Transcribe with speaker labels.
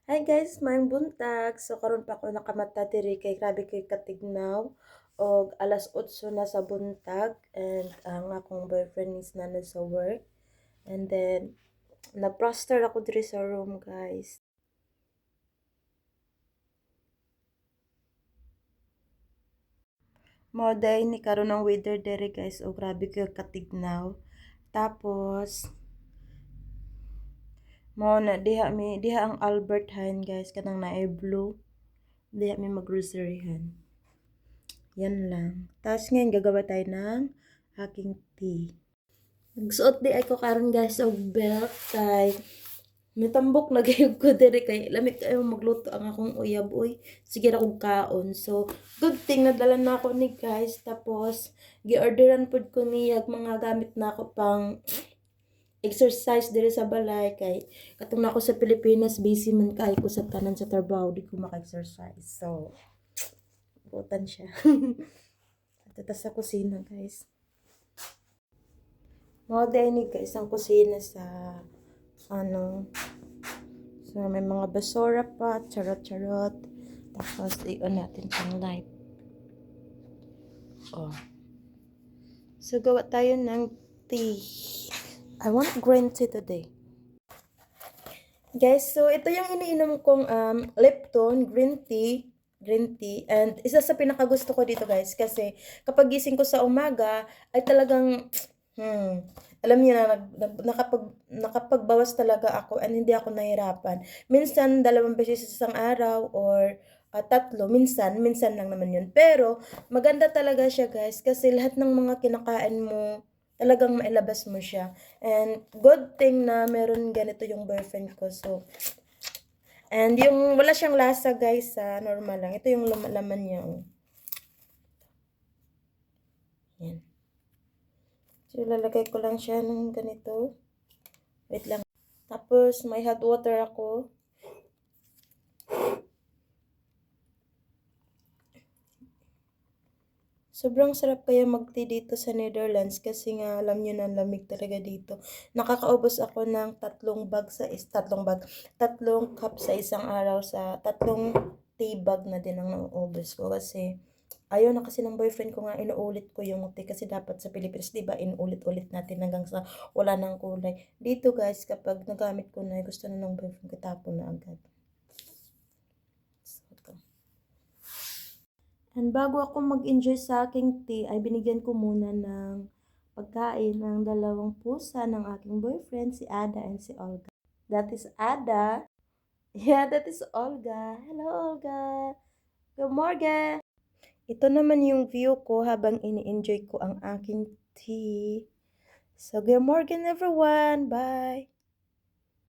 Speaker 1: Hi guys, maayong buntag. So karon pa ako nakamata diri kay grabe kay katignaw og alas 8 na sa buntag and ang akong boyfriend is na sa work. And then nagplaster ako diri sa room, guys. Mo day ni karon ang weather diri guys og grabe kay katignaw. Tapos mo na diha ang Albert Hain guys kanang naay blue. Diha mi mag-groceryhan. Yan lang. Tapos ngayon gagawa tayo ng aking tea. Nagsuot di ay ko karon guys og belt kay mitambok na gayud ko diri kay lamig kayo magluto ang akong uyab uy. Sige ra kog kaon. So good thing nadala na ako ni guys tapos giorderan pud ko niya mga gamit na ako pang exercise diri sa balay kay katong na ako sa Pilipinas busy man kay ko sa tanan sa trabaho di ko maka-exercise. So butan siya. At sa kusina guys. Mga dinig guys ang kusina sa ano, so may mga basura pa, charot-charot. Tapos i-on natin pang light. Oh. So gawa tayo ng tea. I want green tea today. Guys, so ito yung iniinom kong Lipton green tea. And isa sa pinakagusto ko dito guys kasi kapag gising ko sa umaga ay talagang alam niyo na nakapagbawas talaga ako and hindi ako nahirapan. Minsan 2 beses sa isang araw or tatlo, minsan lang naman yun. Pero maganda talaga siya guys kasi lahat ng mga kinakain mo talagang mailabas mo siya. And good thing na meron ganito yung boyfriend ko. So, and yung wala siyang lasa guys normal lang. Ito yung laman niya. Oh. Yan. So, lalagay ko lang siya ng ganito. Wait lang. Tapos, may hot water ako. Sobrang sarap kaya mag-tea dito sa Netherlands kasi nga alam niyo na lamig talaga dito. Nakakaubos ako ng 3 cup sa isang araw sa 3 tea bag na din ang nauubos ko kasi ayaw na kasi ng boyfriend ko nga inuulit ko yung tea kasi dapat sa Pilipinas 'di ba inuulit-ulit natin hanggang sa wala nang kulay. Dito guys kapag nagamit ko na gusto na ng boyfriend ko tapon na agad. And bago ako mag-enjoy sa aking tea, ay binigyan ko muna ng pagkain ng 2 pusa ng aking boyfriend, si Ada and si Olga. That is Ada. Yeah, that is Olga. Hello, Olga. Good morning. Ito naman yung view ko habang ini-enjoy ko ang aking tea. So, good morning everyone. Bye.